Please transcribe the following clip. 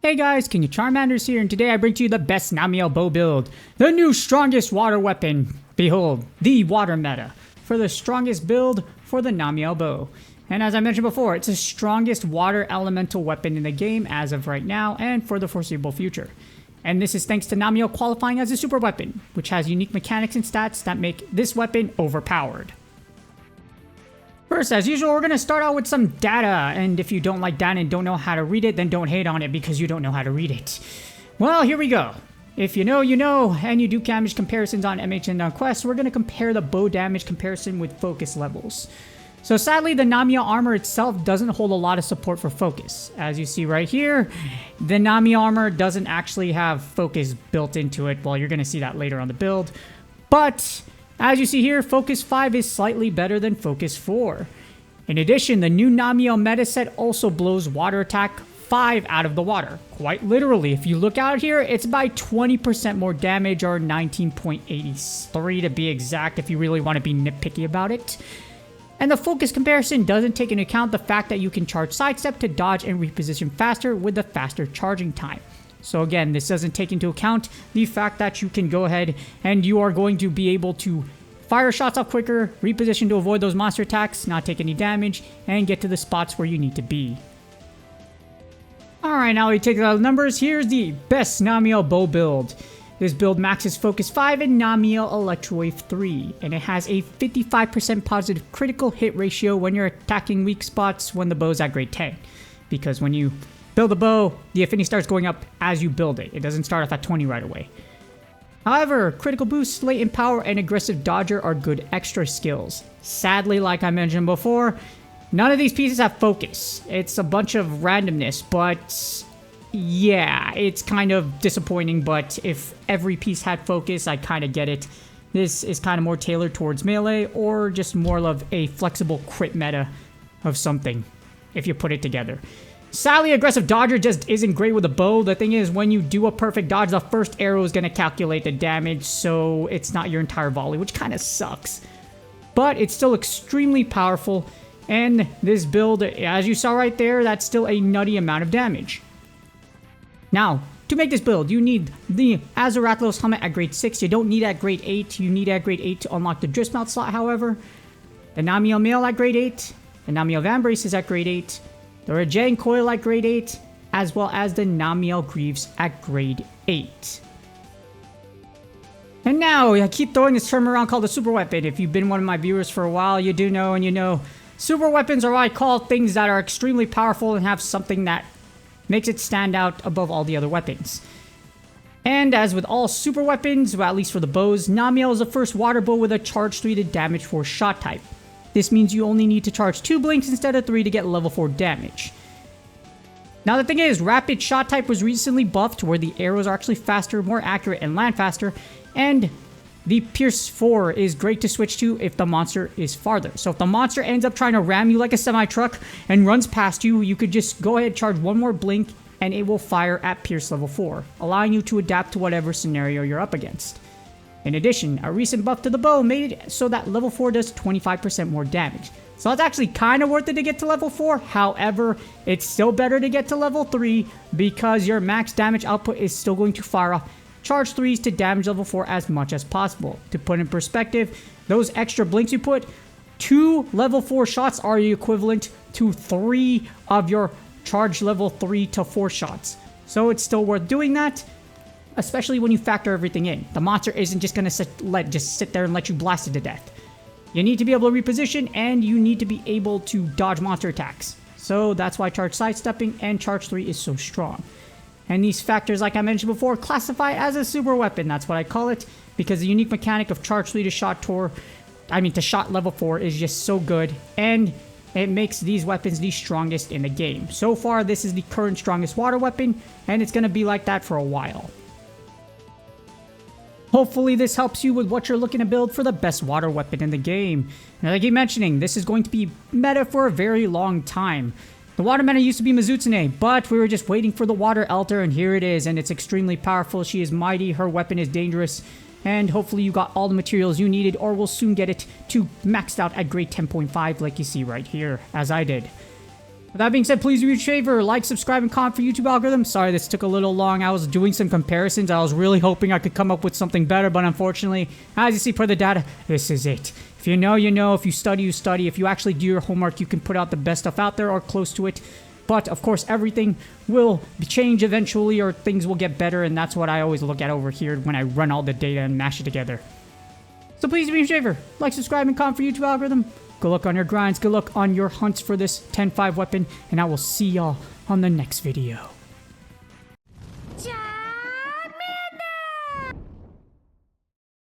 Hey guys, King of Charmanders here, and today I bring to you the best Namielle bow build. The new strongest water weapon. Behold, the water meta. For the strongest build for the Namielle bow. And as I mentioned before, it's the strongest water elemental weapon in the game as of right now and for the foreseeable future. And this is thanks to Namielle qualifying as a super weapon, which has unique mechanics and stats that make this weapon overpowered. First, as usual, we're going to start out with some data, and if you don't like data and don't know how to read it, then don't hate on it because you don't know how to read it. Well, here we go. If you know, you know, and you do damage comparisons on MH and on Quest, we're going to compare the bow damage comparison with focus levels. So sadly, the Namielle armor itself doesn't hold a lot of support for focus. As you see right here, the Namielle armor doesn't actually have focus built into it. Well, you're going to see that later on the build. But as you see here, Focus 5 is slightly better than Focus 4. In addition, the new Namielle meta set also blows water attack 5 out of the water. Quite literally, if you look out here, it's by 20% more damage, or 19.83 to be exact if you really want to be nitpicky about it. And the focus comparison doesn't take into account the fact that you can charge sidestep to dodge and reposition faster with the faster charging time. So again, this doesn't take into account the fact that you can go ahead and you are going to be able to fire shots off quicker, reposition to avoid those monster attacks, not take any damage, and get to the spots where you need to be. Alright, now we take the numbers. Here's the best Namielle bow build. This build maxes Focus 5 and Namielle Electrowave 3, and it has a 55% positive critical hit ratio when you're attacking weak spots when the bow's at grade 10. Because when you build a bow, the affinity starts going up as you build it. It doesn't start off at 20 right away. However, critical boost, latent power, and aggressive dodger are good extra skills. Sadly, like I mentioned before, none of these pieces have focus. It's a bunch of randomness, but yeah, it's kind of disappointing, but if every piece had focus, I kind of get it. This is kind of more tailored towards melee, or just more of a flexible crit meta of something, if you put it together. Sadly, aggressive dodger just isn't great with a bow. The thing is, when you do a perfect dodge, the first arrow is going to calculate the damage, so it's not your entire volley, which kind of sucks. But it's still extremely powerful, and this build, as you saw right there, that's still a nutty amount of damage. Now, to make this build, you need the Azarathlos helmet at grade 6. You don't need it at grade 8. You need it at grade 8 to unlock the Drift Mount slot, however. The Namielle Mail at grade 8. The Namielle Vambrace is at grade 8. The Rejang Coil at grade 8. As well as the Namielle Greaves at grade 8. And now, I keep throwing this term around called a super weapon. If you've been one of my viewers for a while, you do know, and you know, super weapons are what I call things that are extremely powerful and have something that makes it stand out above all the other weapons. And as with all super weapons, well, at least for the bows, Namielle is the first water bow with a charge 3 to damage 4 shot type. This means you only need to charge 2 blinks instead of 3 to get level 4 damage. Now the thing is, rapid shot type was recently buffed where the arrows are actually faster, more accurate, and land faster, and the Pierce 4 is great to switch to if the monster is farther. So if the monster ends up trying to ram you like a semi-truck and runs past you, you could just go ahead, charge 1 more blink, and it will fire at Pierce level 4, allowing you to adapt to whatever scenario you're up against. In addition, a recent buff to the bow made it so that level 4 does 25% more damage. So it's actually kind of worth it to get to level 4, however, it's still better to get to level 3 because your max damage output is still going to fire off charge 3s to damage level 4 as much as possible. To put in perspective, those extra blinks you put, 2 level 4 shots are equivalent to 3 of your charge level 3 to 4 shots. So it's still worth doing that, especially when you factor everything in. The monster isn't just going to just sit there and let you blast it to death. You need to be able to reposition, and you need to be able to dodge monster attacks. So that's why charge sidestepping and charge 3 is so strong. And these factors, like I mentioned before, classify as a super weapon. That's what I call it, because the unique mechanic of charge 3 to shot to shot level 4 is just so good, and it makes these weapons the strongest in the game. So far, this is the current strongest water weapon, and it's going to be like that for a while. Hopefully this helps you with what you're looking to build for the best water weapon in the game. And like I keep mentioning, this is going to be meta for a very long time. The water meta used to be Mizutsune, but we were just waiting for the water Elter, and here it is, and it's extremely powerful. She is mighty, her weapon is dangerous, and hopefully you got all the materials you needed, or will soon get it to maxed out at grade 10.5 like you see right here, as I did. With that being said, please do me a favor, like, subscribe, and comment for YouTube algorithm. Sorry this took a little long. I was doing some comparisons. I was really hoping I could come up with something better, but unfortunately, as you see per the data, this is it. If you know, you know. If you study, you study. If you actually do your homework, you can put out the best stuff out there or close to it. But, of course, everything will change eventually or things will get better, and that's what I always look at over here when I run all the data and mash it together. So please do me a favor, like, subscribe, and comment for YouTube algorithm. Good luck on your grinds, good luck on your hunts for this 10-5 weapon, and I will see y'all on the next video.